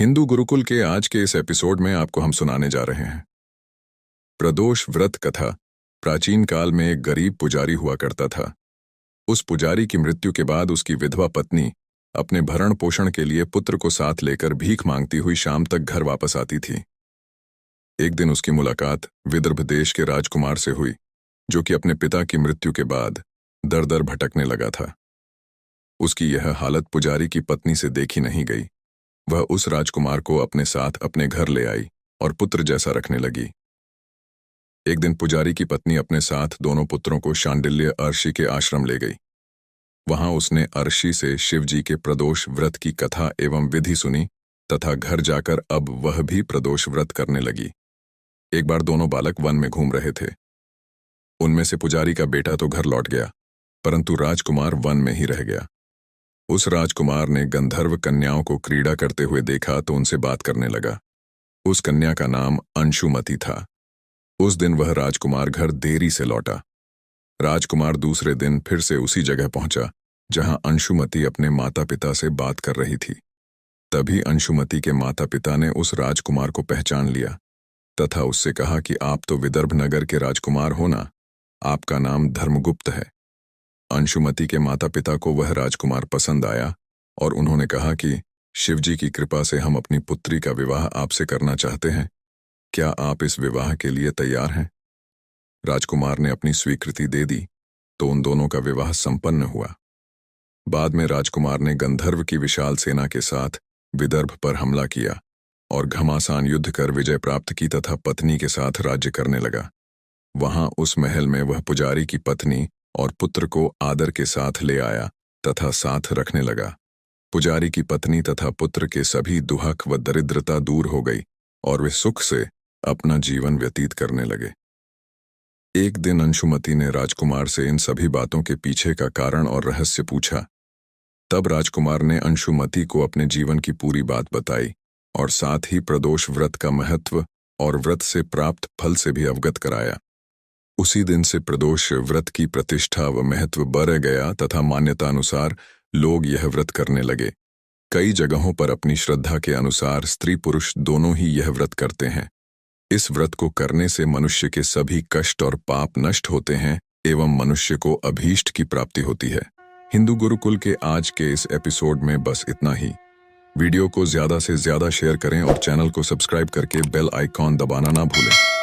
हिंदू गुरुकुल के आज के इस एपिसोड में आपको हम सुनाने जा रहे हैं प्रदोष व्रत कथा। प्राचीन काल में एक गरीब पुजारी हुआ करता था। उस पुजारी की मृत्यु के बाद उसकी विधवा पत्नी अपने भरण पोषण के लिए पुत्र को साथ लेकर भीख मांगती हुई शाम तक घर वापस आती थी। एक दिन उसकी मुलाकात विदर्भ देश के राजकुमार से हुई, जो कि अपने पिता की मृत्यु के बाद दर दर भटकने लगा था। उसकी यह हालत पुजारी की पत्नी से देखी नहीं गई। वह उस राजकुमार को अपने साथ अपने घर ले आई और पुत्र जैसा रखने लगी। एक दिन पुजारी की पत्नी अपने साथ दोनों पुत्रों को शांडिल्य अर्षि के आश्रम ले गई। वहां उसने अर्षि से शिवजी के प्रदोष व्रत की कथा एवं विधि सुनी तथा घर जाकर अब वह भी प्रदोष व्रत करने लगी। एक बार दोनों बालक वन में घूम रहे थे। उनमें से पुजारी का बेटा तो घर लौट गया, परंतु राजकुमार वन में ही रह गया। उस राजकुमार ने गंधर्व कन्याओं को क्रीड़ा करते हुए देखा तो उनसे बात करने लगा। उस कन्या का नाम अंशुमति था। उस दिन वह राजकुमार घर देरी से लौटा। राजकुमार दूसरे दिन फिर से उसी जगह पहुंचा जहां अंशुमति अपने माता पिता से बात कर रही थी। तभी अंशुमति के माता पिता ने उस राजकुमार को पहचान लिया तथा उससे कहा कि आप तो विदर्भ नगर के राजकुमार हो ना, आपका नाम धर्मगुप्त है। अंशुमति के माता पिता को वह राजकुमार पसंद आया और उन्होंने कहा कि शिवजी की कृपा से हम अपनी पुत्री का विवाह आपसे करना चाहते हैं। क्या आप इस विवाह के लिए तैयार हैं? राजकुमार ने अपनी स्वीकृति दे दी तो उन दोनों का विवाह संपन्न हुआ। बाद में राजकुमार ने गंधर्व की विशाल सेना के साथ विदर्भ पर हमला किया और घमासान युद्ध कर विजय प्राप्त की तथा पत्नी के साथ राज्य करने लगा। वहां उस महल में वह पुजारी की पत्नी और पुत्र को आदर के साथ ले आया तथा साथ रखने लगा। पुजारी की पत्नी तथा पुत्र के सभी दुहक व दरिद्रता दूर हो गई और वे सुख से अपना जीवन व्यतीत करने लगे। एक दिन अंशुमति ने राजकुमार से इन सभी बातों के पीछे का कारण और रहस्य पूछा। तब राजकुमार ने अंशुमति को अपने जीवन की पूरी बात बताई और साथ ही प्रदोष व्रत का महत्व और व्रत से प्राप्त फल से भी अवगत कराया। उसी दिन से प्रदोष व्रत की प्रतिष्ठा व महत्व बढ़ गया तथा मान्यता अनुसार लोग यह व्रत करने लगे। कई जगहों पर अपनी श्रद्धा के अनुसार स्त्री पुरुष दोनों ही यह व्रत करते हैं। इस व्रत को करने से मनुष्य के सभी कष्ट और पाप नष्ट होते हैं एवं मनुष्य को अभीष्ट की प्राप्ति होती है। हिंदू गुरुकुल के आज के इस एपिसोड में बस इतना ही। वीडियो को ज्यादा से ज्यादा शेयर करें और चैनल को सब्सक्राइब करके बेल आइकॉन दबाना ना भूलें।